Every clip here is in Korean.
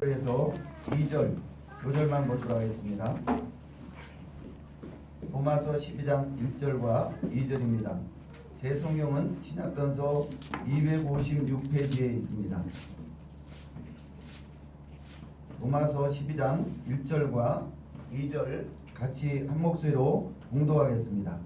그래서 2절, 2절만 보도록 하겠습니다. 로마서 12장 1절과 2절입니다. 제 성경은 신약전서 256페이지에 있습니다. 로마서 12장 1절과 2절 같이 한 목소리로 봉독하겠습니다.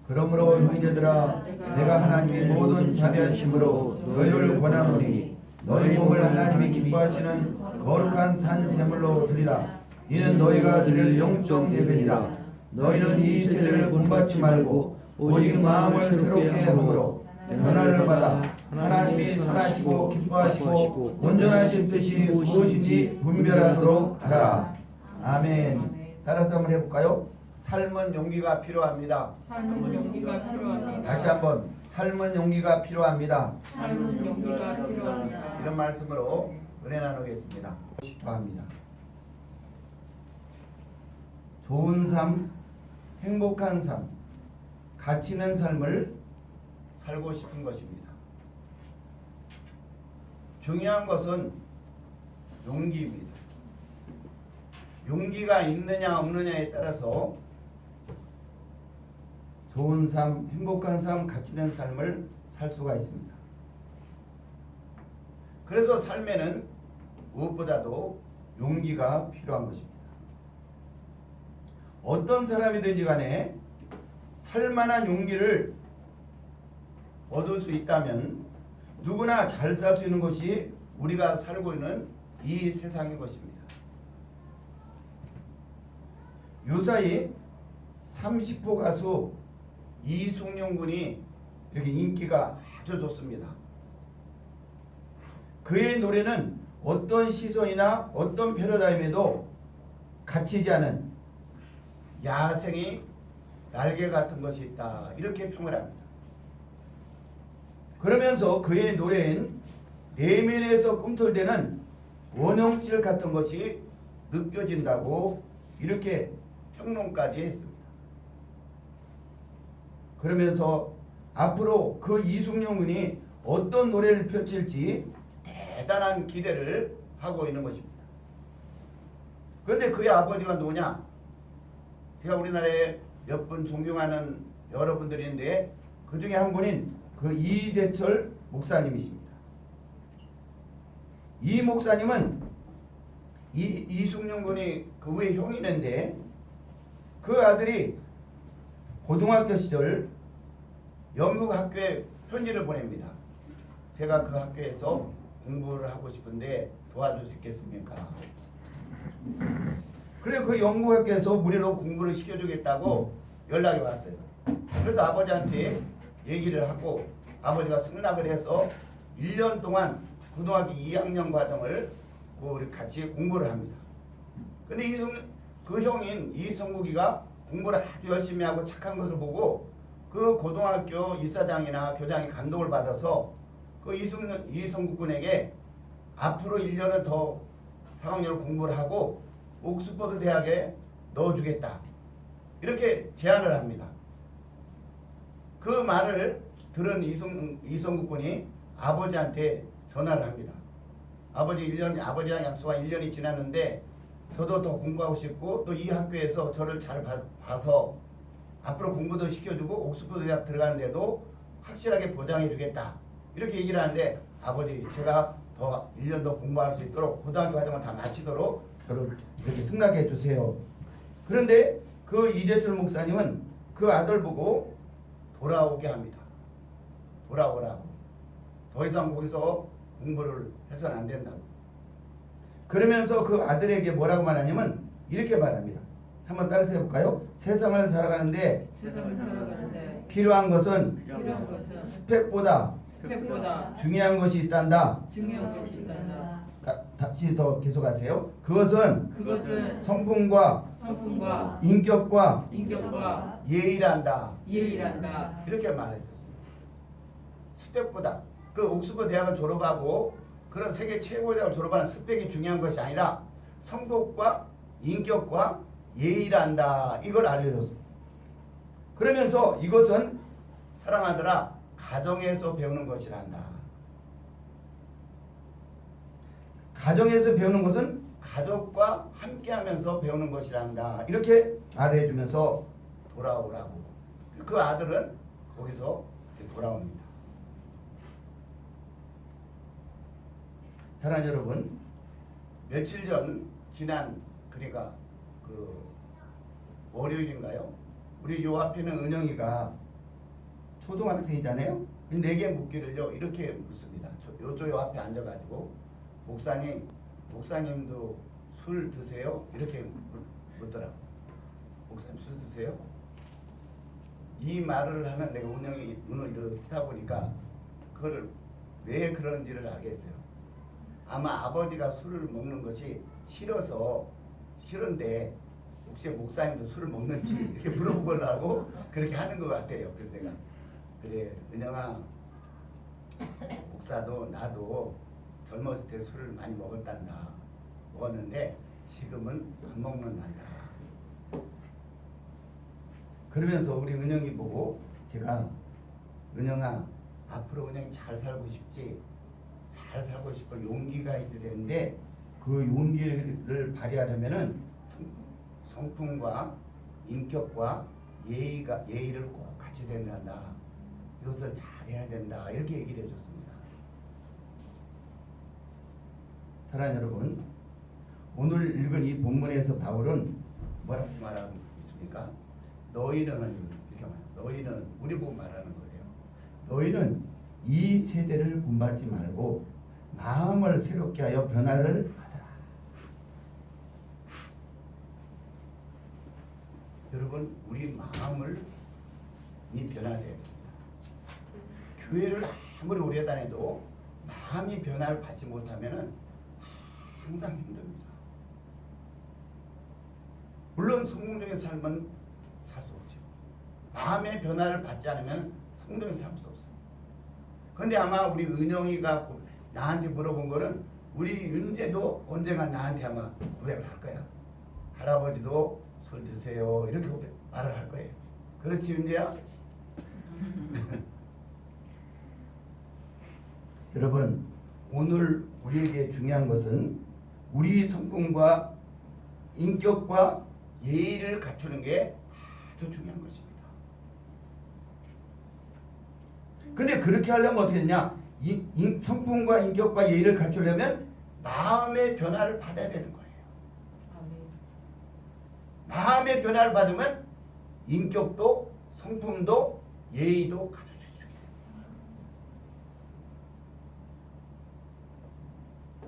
그러므로 형제들아, 내가 하나님의 모든 자비하심으로 너희를 권하노니 너희 몸을 하나님이 기뻐하시는 거룩한 산 제물로 드리라. 이는 너희가 드릴 영적 예배니라. 너희는 이 세대를 본받지 말고 오직 마음을 새롭게 함으로 변화를 받아 하나님이 선하시고 기뻐하시고 온전하신 뜻이 무엇인지 분별하도록 하라. 아멘. 따라서 한번 해볼까요? 삶은 용기가 필요합니다. 삶은 용기가 필요합니다. 다시 한번 삶은 용기가 필요합니다. 삶은 용기가 필요합니다. 이런 말씀으로 은혜 나누겠습니다. 싶어합니다. 좋은 삶, 행복한 삶, 가치 있는 삶을 살고 싶은 것입니다. 중요한 것은 용기입니다. 용기가 있느냐 없느냐에 따라서 좋은 삶, 행복한 삶, 가치 있는 삶을 살 수가 있습니다. 그래서 삶에는 무엇보다도 용기가 필요한 것입니다. 어떤 사람이든지 간에 살만한 용기를 얻을 수 있다면 누구나 잘 살 수 있는 것이 우리가 살고 있는 이 세상인 것입니다. 요사이 30호 가수 이숙용 군이 이렇게 인기가 아주 좋습니다. 그의 노래는 어떤 시선이나 어떤 패러다임에도 갇히지 않은 야생의 날개 같은 것이 있다, 이렇게 평을 합니다. 그러면서 그의 노래엔 내면에서 꿈틀대는 원형질 같은 것이 느껴진다고 이렇게 평론까지 했습니다. 그러면서 앞으로 그 이숙용 군이 어떤 노래를 펼칠지 대단한 기대를 하고 있는 것입니다. 그런데 그의 아버지가 누구냐? 제가 우리나라에 몇 분 존경하는 여러분들이 있는데 그 중에 한 분인 그 이재철 목사님이십니다. 이 목사님은 이숙용 군이 그 위에 형이 있는데 그 아들이 고등학교 시절 영국 학교에 편지를 보냅니다. 제가 그 학교에서 공부를 하고 싶은데 도와줄 수 있겠습니까? 그래 그 영국 학교에서 무료로 공부를 시켜주겠다고 연락이 왔어요. 그래서 아버지한테 얘기를 하고 아버지가 승낙을 해서 1년 동안 고등학교 2학년 과정을 우리 같이 공부를 합니다. 근데 그 형인 이성국이가 공부를 아주 열심히 하고 착한 것을 보고 그 고등학교 이사장이나 교장이 감동을 받아서 그 이성국 군에게 앞으로 1년을 더 3학년을 공부를 하고 옥스퍼드 대학에 넣어주겠다, 이렇게 제안을 합니다. 그 말을 들은 이성국 군이 아버지한테 전화를 합니다. 아버지랑 약속한 1년이 지났는데 저도 더 공부하고 싶고 또 이 학교에서 저를 잘 봐서 앞으로 공부도 시켜주고 옥스퍼드 대학 들어가는데도 확실하게 보장해 주겠다, 이렇게 얘기를 하는데 아버지, 제가 더 1년 더 공부할 수 있도록 고등학교 과정을 다 마치도록 저를 이렇게 승낙해 주세요. 그런데 그 이재철 목사님은 그 아들 보고 돌아오게 합니다. 돌아오라고. 더 이상 거기서 공부를 해서는 안 된다고. 그러면서 그 아들에게 뭐라고 말하냐면 이렇게 말합니다. 한번 따라서 해볼까요? 세상을 살아가는데 필요한 것은 스펙보다 중요한 것이 있단다. 다시 더 계속하세요. 그것은 성품과 인격과 예의란다. 이렇게 말해줬습니다. 스펙보다 그 옥스퍼드 대학을 졸업하고 그런 세계 최고의 대학을 졸업하는 스펙이 중요한 것이 아니라 성격과 인격과 예의란다, 이걸 알려줬습니다. 그러면서 이것은 사랑하더라, 가정에서 배우는 것이란다. 가정에서 배우는 것은 가족과 함께하면서 배우는 것이란다. 이렇게 말해주면서 돌아오라고. 그 아들은 거기서 돌아옵니다. 사랑하는 여러분, 며칠 전 지난 그러니까 그 월요일인가요? 우리 요 앞에는 은영이가 초등학생이잖아요. 내게 묻기를요 이렇게 묻습니다. 요쪽 요 앞에 앉아가지고 목사님도 술 드세요? 이렇게 묻더라고. 목사님 술 드세요? 이 말을 하는 내가 은영이 눈을 이렇게 치다 보니까 그거를 왜 그런지를 알겠어요. 아마 아버지가 술을 먹는 것이 싫은데 혹시 목사님도 술을 먹는지 이렇게 물어보려고 그렇게 하는 것 같아요. 그래서 내가 그래 은영아, 목사도 나도 젊었을 때 술을 많이 먹었는데 지금은 안 먹는단다. 그러면서 우리 은영이 보고 제가 은영아, 앞으로 은영이 잘 살고 싶지? 잘 살고 싶어 용기가 있어야 되는데 그 용기를 발휘하려면은 성품과 인격과 예의를 꼭 갖춰야 된다. 이것을 잘해야 된다. 이렇게 얘기를 해줬습니다. 사랑하는 여러분, 오늘 읽은 이 본문에서 바울은 뭐라고 말하고 있습니까? 너희는 이렇게 말해요. 너희는 우리 보고 말하는 거예요. 너희는 이 세대를 본받지 말고 마음을 새롭게 하여 변화를 받으라. 여러분, 우리 마음을 변화돼야 됩니다. 교회를 아무리 오래 다녀도 마음이 변화를 받지 못하면 항상 힘듭니다. 물론 성공적인 삶은 살 수 없죠. 마음의 변화를 받지 않으면 성공적인 삶을 수 없어요. 그런데 아마 우리 은영이가 나한테 물어본 거는 우리 윤재도 언젠가 나한테 아마 고백을 할 거야. 할아버지도 술 드세요. 이렇게 말을 할 거예요. 그렇지 윤재야? 여러분, 오늘 우리에게 중요한 것은 우리 성품과 인격과 예의를 갖추는 게 아주 중요한 것입니다. 근데 그렇게 하려면 어떻게 되냐? 성품과 인격과 예의를 갖추려면 마음의 변화를 받아야 되는 거예요. 마음의 변화를 받으면 인격도 성품도 예의도 갖출 수 있게 됩니다.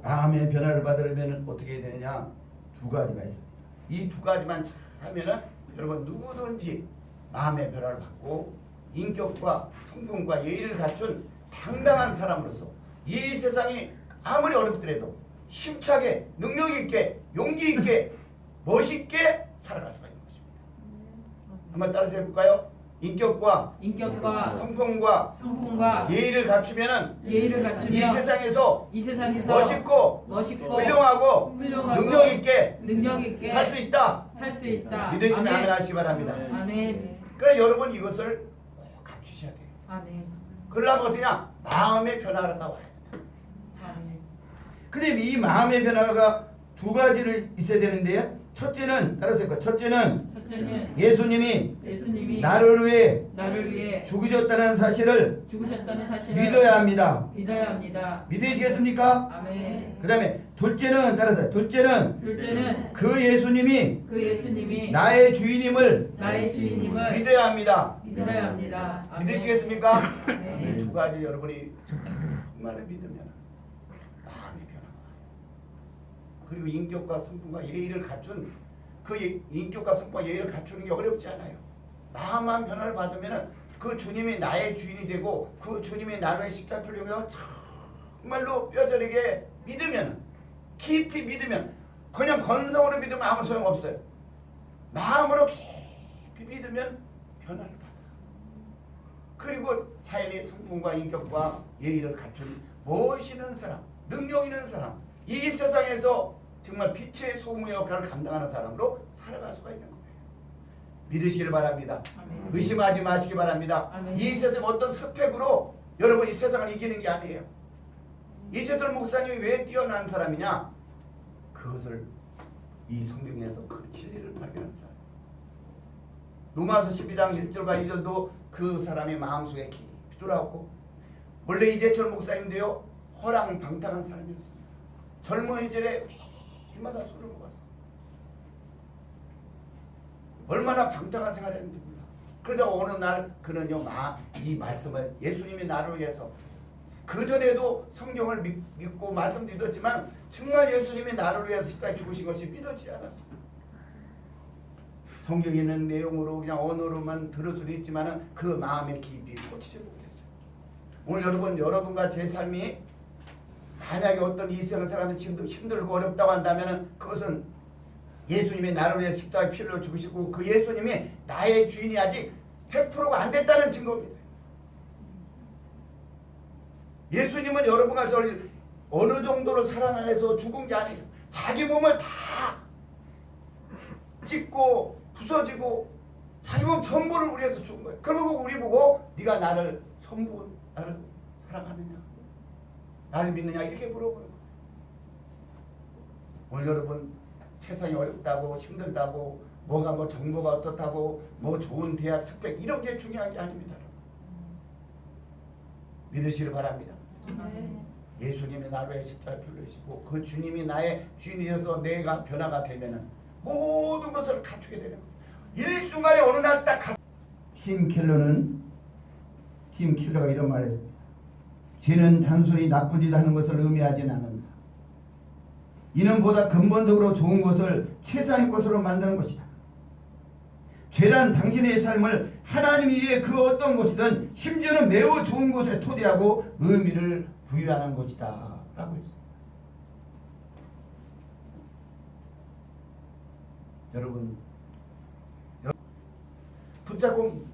마음의 변화를 받으려면 어떻게 해야 되느냐? 두 가지가 있습니다. 이 두 가지만 잘 하면은 여러분 누구든지 마음의 변화를 받고 인격과 성품과 예의를 갖춘 당당한 사람으로서 이 세상이 아무리 어렵더라도 힘차게 능력 있게 용기 있게 멋있게 살아갈 수가 있는 것입니다. 한번 따라서 해볼까요? 인격과 성품과 예의를 갖추면은 이 세상에서 멋있고 훌륭하고 능력 있게 살 수 있다. 믿으시면 아멘 하시기 바랍니다. 아멘. 그러니까 여러분 이것을 꼭 갖추셔야 돼요. 아멘. 그러려면 어떠냐? 마음의 변화가 와야 된다. 아멘. 근데 이 마음의 변화가 두 가지를 있어야 되는데요. 첫째는 따라서 첫째는 예수님이 나를 위해 죽으셨다는 사실을 믿어야 합니다. 믿으시겠습니까? 아멘. 그 다음에 둘째는 따라서 둘째는 그 예수님이 나의 주인임을 믿어야 합니다. 아멘. 믿으시겠습니까? 네. 이 두 가지 여러분이 정말 믿으면 마음이 변화가 와요. 그리고 인격과 성품과 예의를 갖춘 그 인격과 성품과 예의를 갖추는 게 어렵지 않아요. 마음만 변화를 받으면 그 주님이 나의 주인이 되고 그 주님이 나를 십자가를 이용해서 정말로 뼈저리게 믿으면 깊이 믿으면 그냥 건성으로 믿으면 아무 소용없어요. 마음으로 깊이 믿으면 변화를 받아요. 그리고 자연의 성품과 인격과 예의를 갖춘 멋있는 사람, 능력 있는 사람, 이 세상에서 정말 빛의 소금의 역할을 감당하는 사람으로 살아갈 수가 있는 거예요. 믿으시길 바랍니다. 아멘. 의심하지 마시기 바랍니다. 아멘. 이 세상 어떤 스펙으로 여러분이 세상을 이기는 게 아니에요. 이재철 목사님이 왜 뛰어난 사람이냐? 그것을 이 성경에서 그 진리를 발견한 사람. 로마서 12장 1절과 2절도 그 사람의 마음속에 깊이 들어왔고, 원래 이재철 목사님도요 허랑방탕한 사람이었습니다. 젊은 시절에 해마다 술을 먹었어. 얼마나 방탕한 생활을 했는지 몰라. 그러다 어느 날 그는요 이 말씀을 예수님이 나를 위해서, 그전에도 성경을 믿고 말씀 믿었지만 정말 예수님이 나를 위해서 십자가에 죽으신 것이 믿어지지 않았습니다. 성경에 있는 내용으로 그냥 언어로만 들을 수도 있지만 그 마음에 깊이 꽂히지 못했어요. 오늘 여러분과 제 삶이 만약에 어떤 이 세상 사람이 지금도 힘들고 어렵다고 한다면 그것은 예수님이 나를 위해 십자가에 피 흘려 죽으시고 그 예수님이 나의 주인이 아직 100%가 안 됐다는 증거입니다. 예수님은 여러분과 저를 어느 정도로 사랑해서 죽은 게 아니에요. 자기 몸을 다 찢고 부서지고 자기 몸 전부를 우리 위해서 죽은 거예요. 그러고 우리 보고 네가 나를 전부 나를 사랑하느냐, 나를 믿느냐 이렇게 물어보는 거예요. 오늘 여러분 세상이 어렵다고 힘들다고 뭐가 뭐 정보가 어떻다고 뭐 좋은 대학 스펙 이런 게 중요한 게 아닙니다. 믿으시길 바랍니다. 예수님이 나를 위해 십자가에 피 흘리시고 그 주님이 나의 주인이 되어서 내가 변화가 되면은 모든 것을 갖추게 되는 거예요. 일순간에 어느 날 딱 팀 켈러가 이런 말을 했습니다. 죄는 단순히 나쁜 짓 하는 것을 의미하지는 않는다. 이는 보다 근본적으로 좋은 것을 최상의 것으로 만드는 것이다. 죄란 당신의 삶을 하나님 위에 그 어떤 것이든 심지어는 매우 좋은 것에 토대하고 의미를 부여하는 것이다 라고 했습니다. 여러분 붙잡고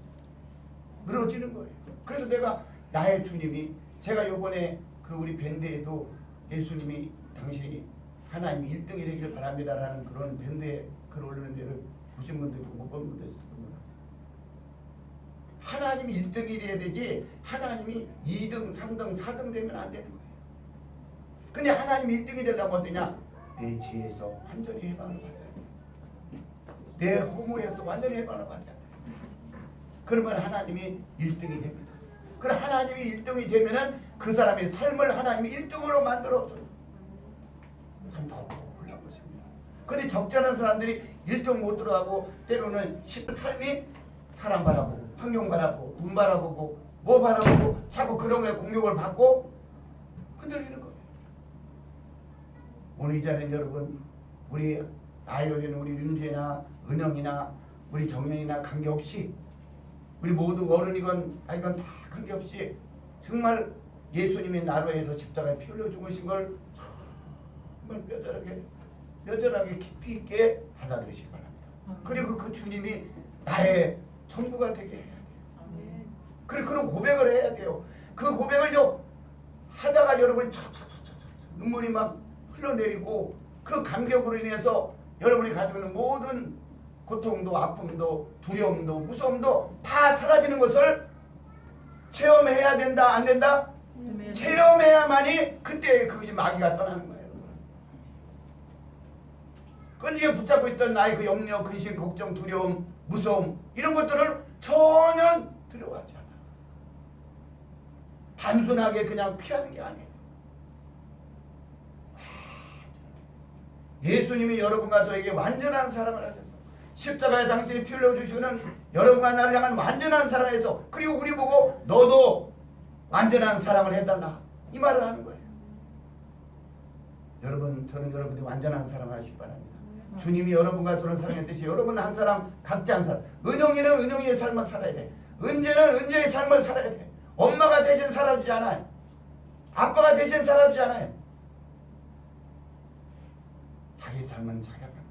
늘어지는 거예요. 그래서 내가 나의 주님이, 제가 요번에 그 우리 밴드에도 예수님이 당신이 하나님 1등이 되길 바랍니다라는 그런 밴드에 글 올리는 데를 보신 분도 있고 못 본 분도 있을 겁니다. 하나님이 1등이 돼야 되지 하나님이 2등, 3등, 4등 되면 안 되는 거예요. 근데 하나님이 1등이 되려면 어떠냐? 내 죄에서 완전히 해방을 받아야 돼. 내 허무에서 완전히 해방을 받아야 돼. 그러면 하나님이 1등이 됩니다. 그럼 하나님이 1등이 되면은 그 사람의 삶을 하나님이 1등으로 만들어줘요. 참 놀라운 것입니다. 근데 적절한 사람들이 1등 못 들어가고 때로는 삶이 사람 바라보고 환경 바라보고 돈 바라보고 뭐 바라보고 자꾸 그런 거에 공격을 받고 흔들리는 거예요. 오늘 이 자리는 여러분 우리 아이오리는 우리 윤재나 은영이나 우리 정연이나 관계없이 우리 모두 어른이건 아이건 다 관계없이 정말 예수님이 나로 해서 십자가에 피 흘려 죽으신 걸 정말 뼈저하게 깊이 있게 받아들이시기 바랍니다. 그리고 그 주님이 나의 전부가 되게 해야 돼요. 그리고 그런 고백을 해야 돼요. 그 고백을요 하다가 여러분이 눈물이 막 흘러내리고 그 감격으로 인해서 여러분이 가지고 있는 모든 고통도 아픔도 두려움도 무서움도 다 사라지는 것을 체험해야 된다 안 된다? 체험해야만이 그때 그것이 마귀가 떠나는 거예요. 끈기에 붙잡고 있던 나의 그 염려, 근심, 걱정, 두려움, 무서움 이런 것들을 전혀 두려워하지 않아. 단순하게 그냥 피하는 게 아니에요. 예수님이 여러분과 저에게 완전한 사랑을 하셨어. 십자가에 당신이 피 흘려주시는 여러분과 나를 향한 완전한 사랑을 해서 그리고 우리 보고 너도 완전한 사랑을 해달라 이 말을 하는 거예요. 여러분 저는 여러분이 완전한 사랑을 하시기 바랍니다. 주님이 여러분과 저를 사랑했듯이 여러분 한 사람 각자 한 사람 은영이는 은영이의 삶을 살아야 돼. 은재는 은재의 삶을 살아야 돼. 엄마가 대신 살아주지 않아요. 아빠가 대신 살아주지 않아요. 자기 삶은 자기가 사는 거예요.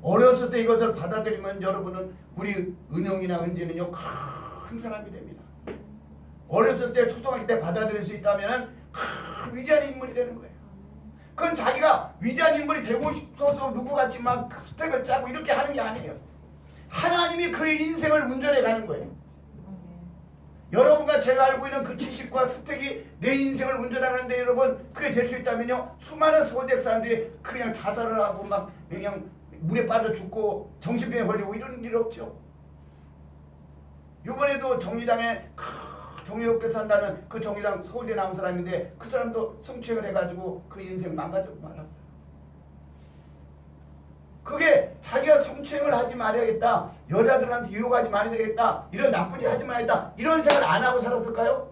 어렸을 때 이것을 받아들이면 여러분은 우리 은영이나 은재는요 큰 사람이 됩니다. 어렸을 때 초등학교 때 받아들일 수 있다면 큰 위대한 인물이 되는 거예요. 그건 자기가 위대한 인물이 되고 싶어서 누구같이 막 스펙을 짜고 이렇게 하는 게 아니에요. 하나님이 그의 인생을 운전해 가는 거예요. 여러분과 제가 알고 있는 그 지식과 스펙이 내 인생을 운전하는데 여러분 그게 될 수 있다면요, 수많은 서울대 사람들이 그냥 자살을 하고 막 그냥 물에 빠져 죽고 정신병에 걸리고 이런 일 없죠. 이번에도 정의당에 정의롭게 산다는 그 정의당 서울대 나온 사람인데 그 사람도 성추행을 해가지고 그 인생 망가지고 말았어요. 그게 자기가 성추행을 하지 말아야겠다, 여자들한테 유혹하지 말아야 되겠다, 이런 나쁜 짓 하지 말아야겠다, 이런 생각을 안 하고 살았을까요?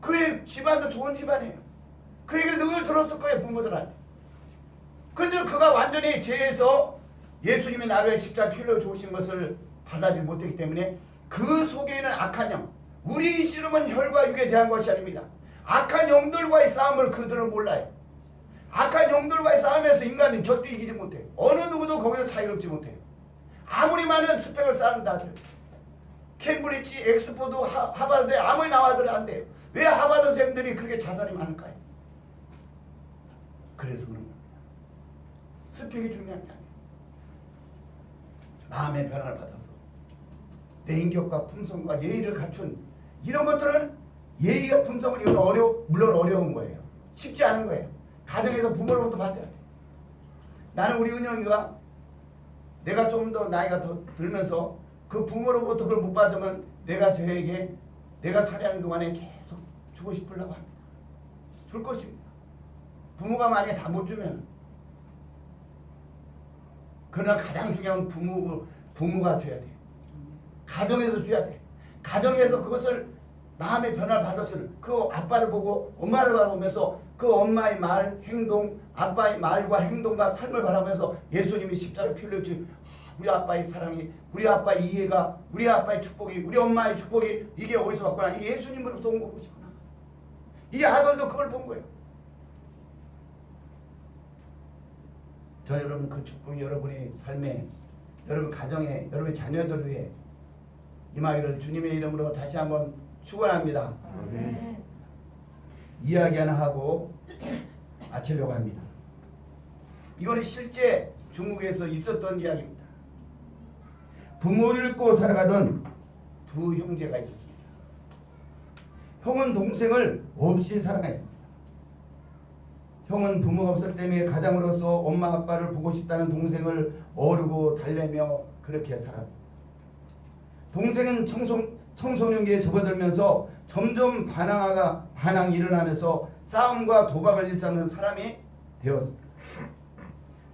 그의 집안도 좋은 집안이에요. 그 얘기를 늘 들었을 거예요, 부모들한테. 그런데 그가 완전히 죄에서 예수님이 나를 위해 십자가 피 흘려 주신 것을 받아들이지 못했기 때문에 그 속에 있는 악한 영, 우리 씨름은 혈과 육에 대한 것이 아닙니다. 악한 영들과의 싸움을 그들은 몰라요. 악한 영들과의 싸움에서 인간은 절대 이기지 못해요. 어느 누구도 거기서 자유롭지 못해요. 아무리 많은 스펙을 쌓는다 하더라도 캠브리지, 엑스포드, 하버드에 아무리 나와도 안 돼요. 왜 하버드생들이 그렇게 자살이 많을까요? 그래서 그런 겁니다. 스펙이 중요한 게 아니에요. 마음의 변화를 받아서 내 인격과 품성과 예의를 갖춘 이런 것들은, 예의와 품성은 이건 물론 어려운 거예요. 쉽지 않은 거예요. 가정에서 부모로부터 받아야 돼. 나는 우리 은영이가 내가 좀 더 나이가 더 들면서 그 부모로부터 그걸 못 받으면 내가 저에게 내가 살아가는 동안에 계속 주고 싶으려고 합니다. 줄 것입니다. 부모가 만약에 다 못 주면, 그러나 가장 중요한 부모가 줘야 돼. 가정에서 줘야 돼. 가정에서 그것을 마음의 변화를 받았을 그 아빠를 보고 엄마를 바라보면서 그 엄마의 말, 행동, 아빠의 말과 행동과 삶을 바라보면서 예수님이 십자가에 피 흘렸지, 우리 아빠의 사랑이, 우리 아빠의 이해가, 우리 아빠의 축복이, 우리 엄마의 축복이 이게 어디서 왔구나, 이게 예수님으로부터 온 것이구나. 이 아들도 그걸 본 거예요. 저 여러분 그 축복이 여러분의 삶에, 여러분 가정에, 여러분 자녀들 위해 임하기를 주님의 이름으로 다시 한번 축원합니다. 아멘. 이야기 하나 하고 마치려고 합니다. 이거는 실제 중국에서 있었던 이야기입니다. 부모를 잃고 살아가던 두 형제가 있었습니다. 형은 동생을 없이 살아갔습니다. 형은 부모가 없었기 때문에 가장으로서 엄마 아빠를 보고 싶다는 동생을 어르고 달래며 그렇게 살았습니다. 동생은 청소년기에 접어들면서 점점 반항이 일어나면서 싸움과 도박을 일삼는 사람이 되었습니다.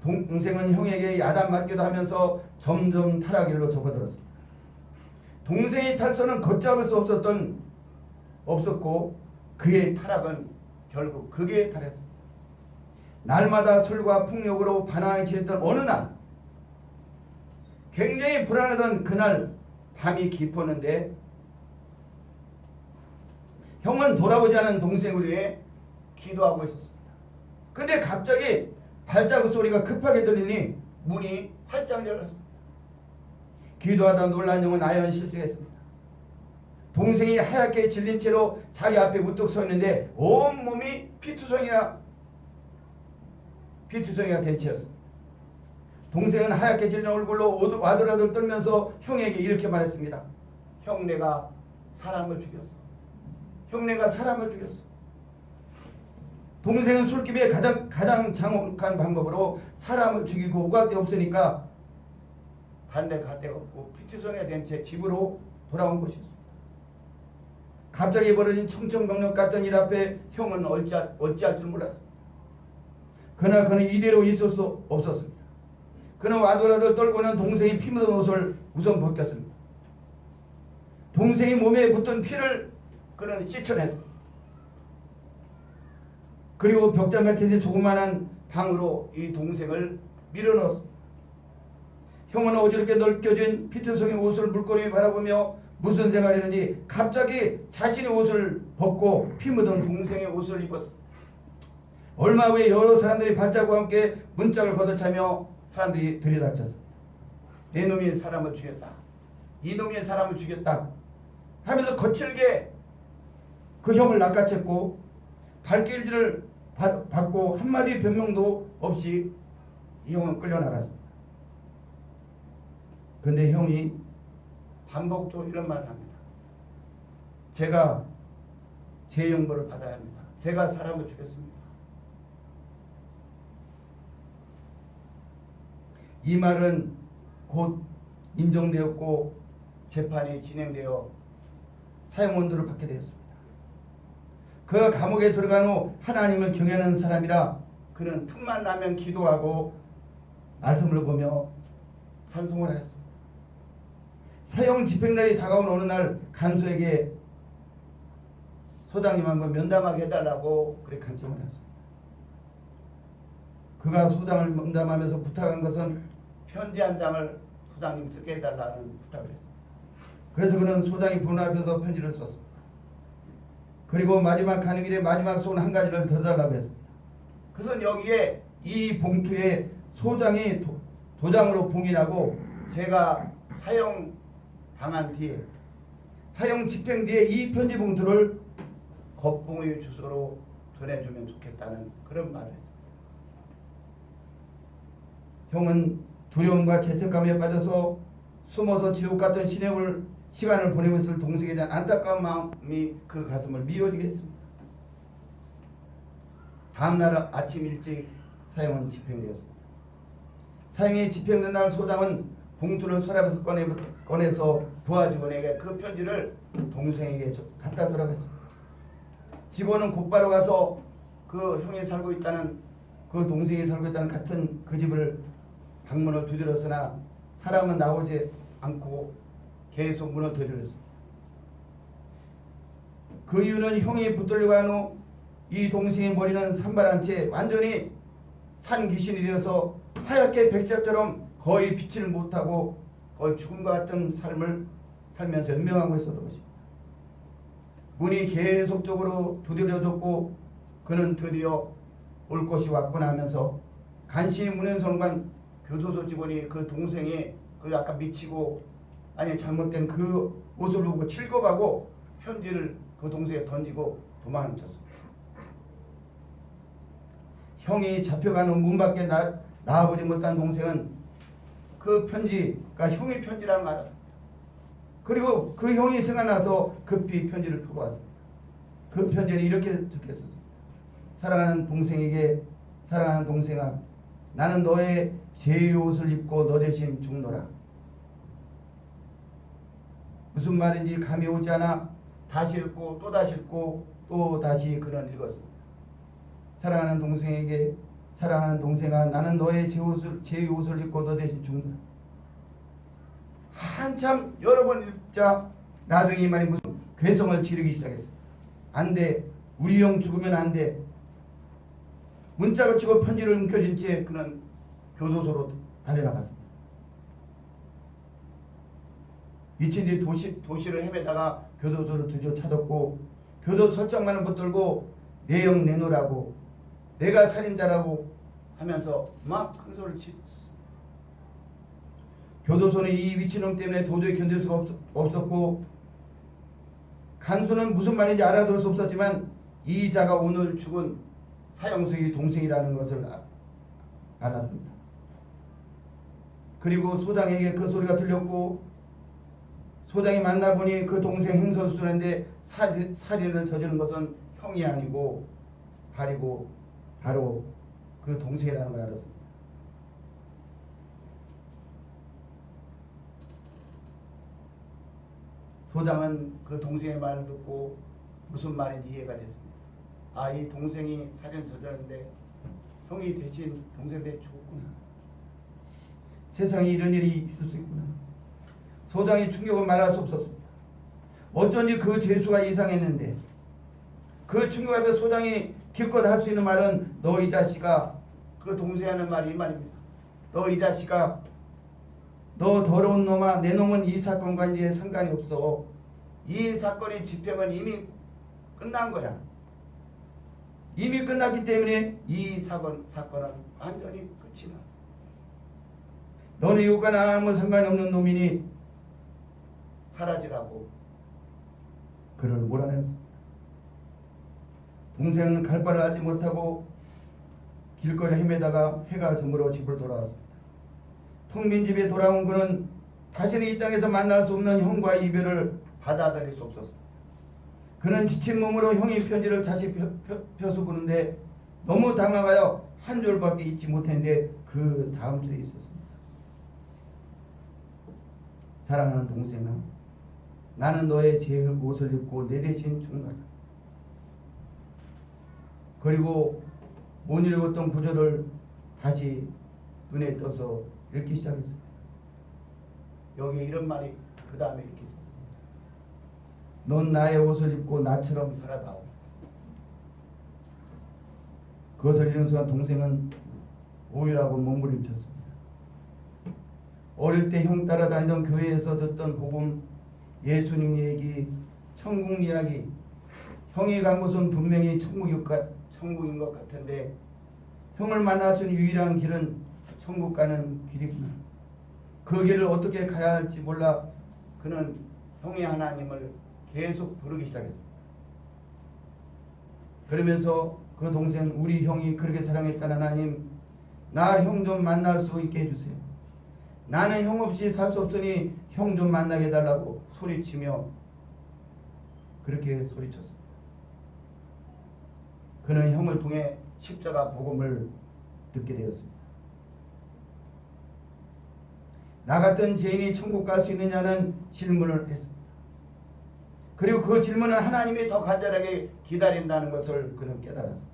동생은 형에게 야단맞기도 하면서 점점 타락길로 접어들었습니다. 동생의 탈선은 걷잡을 수 없었고 그의 타락은 결국 극에 달했습니다. 날마다 술과 폭력으로 반항이 지냈던 어느 날, 굉장히 불안하던 그날 밤이 깊었는데 형은 돌아오지 않은 동생을 위해 기도하고 있었습니다. 근데 갑자기 발자국 소리가 급하게 들리니 문이 활짝 열렸습니다. 기도하다 놀란 형은 아연 실색했습니다. 동생이 하얗게 질린 채로 자기 앞에 우뚝 서 있는데 온몸이 피투성이가 된 채였습니다. 동생은 하얗게 질린 얼굴로 와들와들 떨면서 형에게 이렇게 말했습니다. 형, 내가 사람을 죽였어. 형, 내가 사람을 죽였어. 동생은 술집에 가장 장혹한 방법으로 사람을 죽이고 오갈 데 없으니까 반대 갈 데가 없고 피투성이가 된 채 집으로 돌아온 것이었습니다. 갑자기 벌어진 청천벽력 같은 일 앞에 형은 어찌할 줄 몰랐습니다. 그러나 그는 이대로 있을 수 없었습니다. 그는 와들와들 떨고는 동생이 피 묻은 옷을 우선 벗겼습니다. 동생이 몸에 붙은 피를 그는 씻어냈습니다. 그리고 벽장 같은 조그마한 방으로 이 동생을 밀어넣었습니다. 형은 어지럽게 넓혀진 피투성의 옷을 물끄러미 바라보며 무슨 생각이었는지 갑자기 자신의 옷을 벗고 피 묻은 동생의 옷을 입었습니다. 얼마 후에 여러 사람들이 발자국과 함께 문짝을 걷어차며 사람들이 들이닥쳤습니다. 내 놈이 사람을 죽였다, 이놈이 사람을 죽였다 하면서 거칠게 그 형을 낚아챘고 발길질을 받고 한마디 변명도 없이 이 형은 끌려나갔습니다. 그런데 형이 반복적으로 이런 말을 합니다. 제가 제 형벌을 받아야 합니다. 제가 사람을 죽였습니다. 이 말은 곧 인정되었고 재판이 진행되어 사형원도를 받게 되었습니다. 그가 감옥에 들어간 후 하나님을 경외하는 사람이라 그는 틈만 나면 기도하고 말씀을 보며 찬송을 하였습니다. 사형 집행날이 다가온 어느 날 간수에게 소장님 한번 면담하게 해달라고 그렇게 간청을 했습니다. 그가 소장을 면담하면서 부탁한 것은 편지 한 장을 소장님 쓰게 해달라는 부탁을 했습니다. 그래서 그는 소장이 본 앞에서 편지를 썼습니다. 그리고 마지막 가는 길에 마지막 손 한 가지를 더 달라고 했습니다. 그것은 여기에 이 봉투에 소장이 도장으로 봉인하고 제가 사형 당한 뒤에 사형 집행 뒤에 이 편지 봉투를 겉봉의 주소로 전해주면 좋겠다는 그런 말을 했습니다. 형은 두려움과 죄책감에 빠져서 숨어서 지옥 같은 시간을 보내고 있을 동생에 대한 안타까운 마음이 그 가슴을 미어지게 했습니다. 다음날 아침 일찍 사형은 집행되었습니다. 사형이 집행된 날 소장은 봉투를 서랍에서 꺼내서 부하 직원에게 그 편지를 동생에게 갖다 주라고 했습니다. 직원은 곧바로 가서 그 형이 살고 있다는 그 동생이 살고 있다는 같은 그 집을 방문을 두드렸으나 사람은 나오지 않고 계속 문을 두드렸습니다. 그 이유는 형이 붙들려고 한 후 이 동생의 머리는 산발한 채 완전히 산 귀신이 되어서 하얗게 백작처럼 거의 빛을 못하고 거의 죽음과 같은 삶을 살면서 연명하고 있었던 것입니다. 문이 계속적으로 두드려졌고 그는 드디어 올 것이 왔구나 하면서 간신히 문을 성간 교도소 직원이 그 동생이 그 아까 미치고 아니 잘못된 그 모습을 보고 칠겁하고 편지를 그 동생에 던지고 도망쳤습니다. 형이 잡혀가는 문 밖에 나와보지 못한 동생은 그 편지가 형의 편지라는 걸 알았습니다. 그리고 그 형이 생각나서 급히 편지를 펴보았습니다. 그 편지는 이렇게 적혀있었습니다. 사랑하는 동생에게 사랑하는 동생아 나는 너의 죄의 옷을 입고 너 대신 죽노라. 무슨 말인지 감이 오지 않아 다시 읽고 또 다시 읽고 또 다시 그는 읽었습니다. 사랑하는 동생에게 사랑하는 동생아 나는 너의 죄의 옷을 입고 너 대신 죽노라. 한참 여러 번 읽자 나중에 이 말이 무슨 괴성을 지르기 시작했어요. 안돼 우리 형 죽으면 안돼. 문짝을 치고 편지를 움켜쥔 채 그는 교도소로 달려나갔습니다. 미친 뒤 도시를 헤매다가 교도소를 드디어 찾았고 교도소 설정만을 붙들고 내 형 내놓으라고 내가 살인자라고 하면서 막 큰 소리를 치었습니다. 교도소는 이 미친놈 때문에 도저히 견딜 수가 없었고 간수는 무슨 말인지 알아들 수 없었지만 이 자가 오늘 죽은 사형수의 동생이라는 것을 알았습니다. 그리고 소장에게 그 소리가 들렸고 소장이 만나보니 그 동생 행설수인데 살인을 저지른 것은 형이 아니고 바로 그 동생이라는 걸 알았습니다. 소장은 그 동생의 말을 듣고 무슨 말인지 이해가 됐습니다. 아, 이 동생이 살인 저질렀는데 형이 대신 동생 대신 죽었구나. 세상에 이런 일이 있을 수 있구나. 소장이 충격을 말할 수 없었습니다. 어쩐지 그 죄수가 이상했는데 그 충격 앞에 소장이 기껏 할 수 있는 말은 너 이 자식아 그 동생이 하는 말이 이 말입니다. 너 이 자식아 너 더러운 놈아 내 놈은 이 사건과 이제 상관이 없어. 이 사건의 집행은 이미 끝난 거야. 이미 끝났기 때문에 이 사건은 완전히 끝이 났어. 너는 이것과 아무 상관이 없는 놈이니 사라지라고 그를 몰아냈습니다. 동생은 갈 바를 알지 못하고 길거리 헤매다가 해가 저물어 집으로 돌아왔습니다. 텅 빈 집에 돌아온 그는 다시는 이 땅에서 만날 수 없는 형과의 이별을 받아들일 수 없었습니다. 그는 지친 몸으로 형의 편지를 다시 펴서 보는데 너무 당황하여 한 줄밖에 읽지 못했는데 그 다음 줄에 있었습니다. 사랑하는 동생아, 나는 너의 죄의 옷을 입고 내 대신 죽노라. 그리고 못 읽었던 구절을 다시 눈에 떠서 읽기 시작했습니다. 여기 이런 말이 그 다음에 이렇게 있었습니다. 넌 나의 옷을 입고 나처럼 살아다오. 그것을 읽는 순간 동생은 오히려고 몸부림쳤습니다. 어릴 때 형 따라다니던 교회에서 듣던 복음, 예수님 얘기, 천국 이야기, 형이 간 곳은 분명히 천국인 것 같은데 형을 만날 수 있는 유일한 길은 천국 가는 길이구나. 그 길을 어떻게 가야 할지 몰라 그는 형의 하나님을 계속 부르기 시작했습니다. 그러면서 그 동생, 우리 형이 그렇게 사랑했던 하나님, 나 형 좀 만날 수 있게 해주세요. 나는 형 없이 살 수 없으니 형 좀 만나게 해달라고 소리치며 그렇게 소리쳤습니다. 그는 형을 통해 십자가 복음을 듣게 되었습니다. 나 같은 죄인이 천국 갈 수 있느냐는 질문을 했습니다. 그리고 그 질문은 하나님이 더 간절하게 기다린다는 것을 그는 깨달았습니다.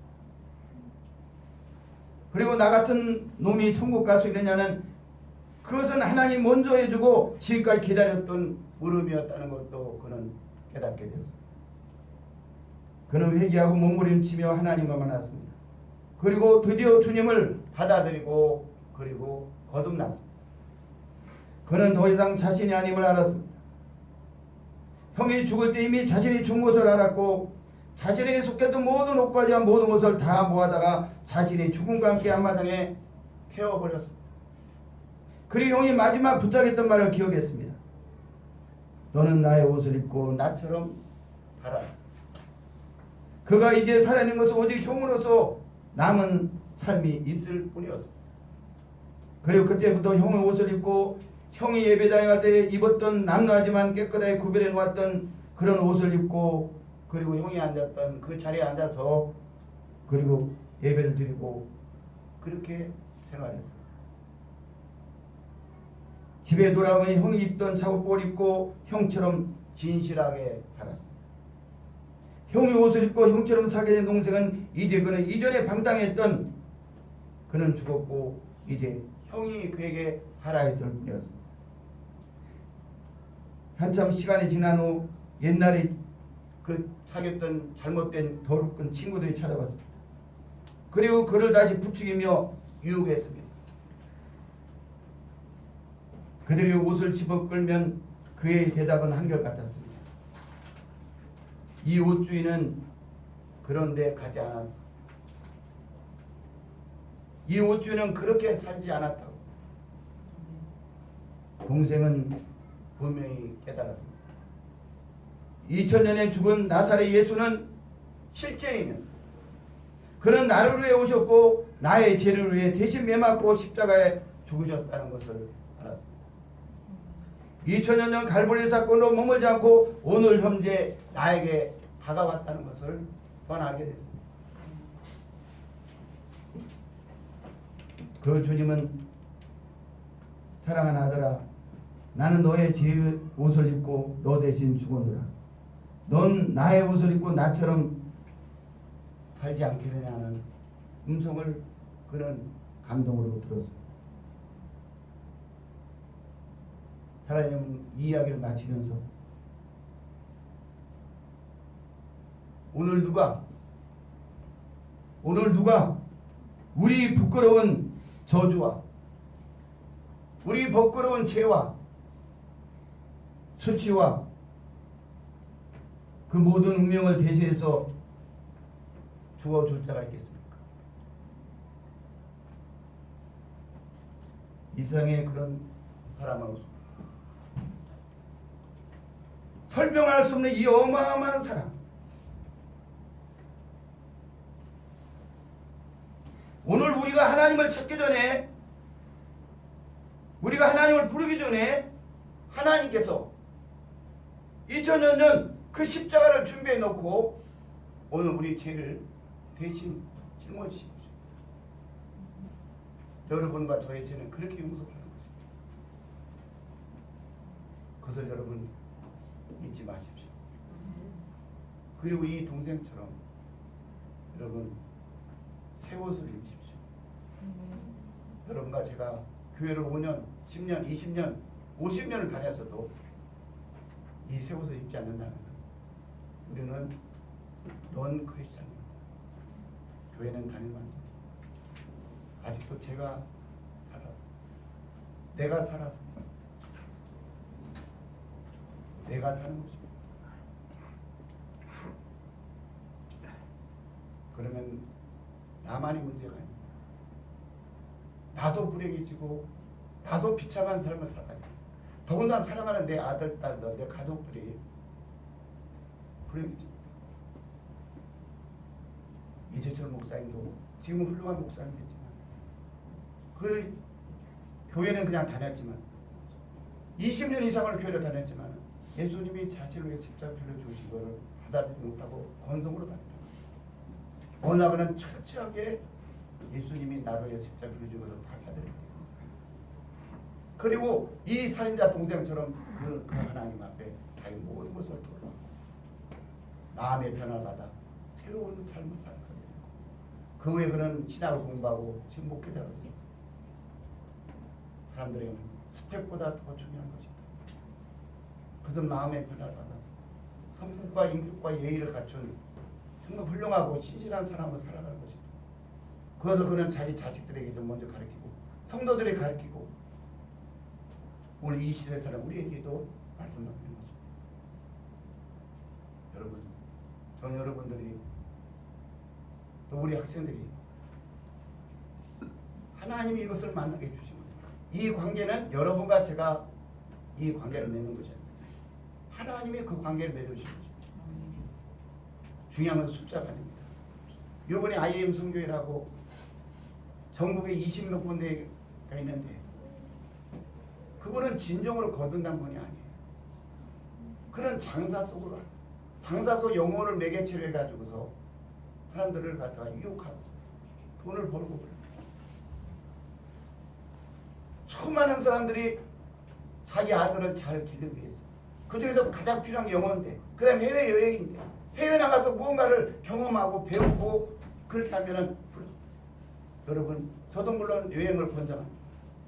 그리고 나 같은 놈이 천국 갈 수 있느냐는 그것은 하나님 먼저 해주고 지금까지 기다렸던 물음이었다는 것도 그는 깨닫게 되었습니다. 그는 회개하고 몸부림치며 하나님과 만났습니다. 그리고 드디어 주님을 받아들이고 그리고 거듭났습니다. 그는 더 이상 자신이 아님을 알았습니다. 형이 죽을 때 이미 자신이 죽은 것을 알았고 자신에게 속했던 모든 옷까지와 모든 것을 다 모아다가 자신이 죽음과 함께 한마당에 태워버렸습니다. 그리고 형이 마지막 부탁했던 말을 기억했습니다. 너는 나의 옷을 입고 나처럼 살아라. 그가 이제 살아있는 것은 오직 형으로서 남은 삶이 있을 뿐이었습니다. 그리고 그때부터 형의 옷을 입고 형이 예배당에 갈 때 입었던 남루하지만 깨끗하게 구별해 놓았던 그런 옷을 입고 그리고 형이 앉았던 그 자리에 앉아서 그리고 예배를 드리고 그렇게 생활했습니다. 집에 돌아오면 형이 입던 작업복을 입고 형처럼 진실하게 살았습니다. 형의 옷을 입고 형처럼 살게 된 동생은 이제 그는 이전에 방탕했던 그는 죽었고 이제 형이 그에게 살아있을 뿐이었습니다. 한참 시간이 지난 후 옛날에 그 사귀었던 잘못된 더럽은 친구들이 찾아왔습니다. 그리고 그를 다시 부추기며 유혹했습니다. 그들이 옷을 집어 끌면 그의 대답은 한결같았습니다. 이 옷주인은 그런데 가지 않았어. 이 옷주인은 그렇게 살지 않았다고. 동생은 분명히 깨달았습니다. 2000년에 죽은 나사렛 예수는 실제이면 그는 나를 위해 오셨고 나의 죄를 위해 대신 매맞고 십자가에 죽으셨다는 것을 알았습니다. 2000년 전 갈보리 사건으로 머물지 않고 오늘 현재 나에게 다가왔다는 것을 또한 알게 됐습니다. 그 주님은 사랑하는 아들아, 나는 너의 죄의 옷을 입고 너 대신 죽었노라. 넌 나의 옷을 입고 나처럼 살지 않겠느냐는 음성을 그는 감동으로 들었습니다. 사랑하는 이 이야기를 마치면서 오늘 누가 우리 부끄러운 저주와 우리 부끄러운 죄와 수치와 그 모든 운명을 대신해서 죽어줄 자가 있겠습니까? 이 세상에 그런 사람은 없습니다. 설명할 수 없는 이 어마어마한 사랑. 오늘 우리가 하나님을 찾기 전에, 우리가 하나님을 부르기 전에 하나님께서 2000년 전 그 십자가를 준비해 놓고 오늘 우리 죄를 대신 짊어지신 거죠. 여러분과 저의 죄는 그렇게 용서하는 거죠. 그것을 여러분 잊지 마십시오. 그리고 이 동생처럼 여러분 새 옷을 입으십시오. 여러분과 제가 교회를 5년, 10년, 20년, 50년을 다녔어도 이 새 옷을 입지 않는다면 우리는 넌 크리스찬이야. 교회는 다닐만 해. 아직도 제가 살아서, 내가 살아서, 내가 사는 것입니다. 그러면 나만이 문제가 아닙니다. 나도 불행해지고 나도 비참한 삶을 살아가야 돼. 더군다나 사랑하는 내 아들, 딸, 내 가족들이 불행해집니다. 이재철 목사님도 지금 훌륭한 목사님이지만 그 교회는 그냥 다녔지만 20년 이상을 교회를 다녔지만 예수님이 자신을 위해 십자가를 주신 것을 받아들이지 못하고 건성으로 다녔다. 어느 날은 철저하게 예수님이 나를 위해 십자가를 주신 것을 받아들였다. 그리고 이 살인자 동생처럼 그 하나님 앞에 자기 모든 것을 돌아 마음의 변화를 받아 새로운 삶을 사는 거예요. 그 후에 그는 신학을 공부하고 지금 목회자로서 사람들에게는 스펙보다 더 중요한 것이다. 그것은 마음의 변화를 받아서 성품과 인격과 예의를 갖춘 정말 훌륭하고 신실한 사람으로 살아가는 것이다. 그것을 그는 자기 자식들에게 좀 먼저 가르치고 성도들에게 가르치고 오늘 이 시대에서는 우리에게도 말씀하는 거죠. 여러분, 저는 여러분들이 또 우리 학생들이 하나님이 이것을 만나게 해주신 거예요. 이 관계는 여러분과 제가 이 관계를 맺는 것이 아닙니다. 하나님이 그 관계를 맺으신 거죠. 중요한 건 숫자가 아닙니다. 이번에 IM 선교회라고 전국에 20몇 군데가 있는데 그분은 진정으로 거둔단 분이 아니에요. 그는 장사 속으로 장사 속 영혼을 매개체로 해가지고서 사람들을 갖다가 유혹하고 돈을 벌고 그래요. 수많은 사람들이 자기 아들을 잘 기르기 위해서 그 중에서 가장 필요한 게 영어인데 그 다음에 해외여행인데 해외 나가서 무언가를 경험하고 배우고 그렇게 하면은 여러분 저도 물론 여행을 권장합니다.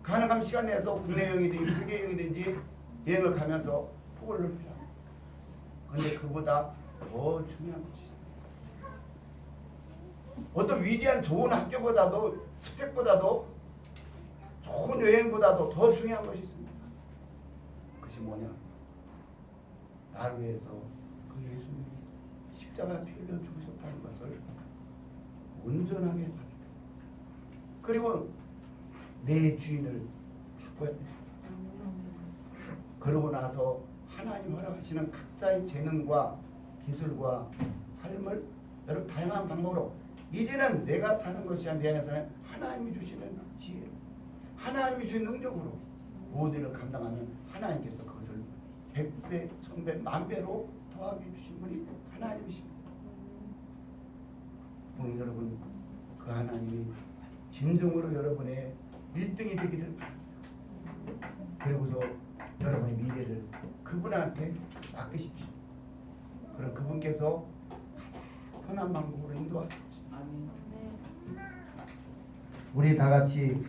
가능한 시간 내서 국내 여행이든지 세계 여행이든지 여행을 가면서 폭을 넓히라. 그런데 그보다 더 중요한 것이 있습니다. 어떤 위대한 좋은 학교보다도 스펙보다도 좋은 여행보다도 더 중요한 것이 있습니다. 그것이 뭐냐? 나를 위해서 그 예수님이 십자가 피 흘려 죽으셨다는 것을 온전하게 받아들여. 그리고 내 주인을 바꿔야 돼. 그러고 나서 하나님 허락하시는 각자의 재능과 기술과 삶을 여러분 다양한 방법으로 이제는 내가 사는 것이 아니라 내 안에서는 하나님이 주시는 지혜로 하나님이 주신 능력으로 모든 일을 감당하면 하나님께서 그것을 100배, 1000배, 만배로 더하게 주신 분이 하나님이십니다. 오늘 여러분 그 하나님이 진정으로 여러분의 1등이 되기를 바랍니다. 그리고서 여러분의 미래를 그분한테 맡기십시오. 그럼 그분께서 가장 선한 방법으로 인도하십시오. 우리 다 같이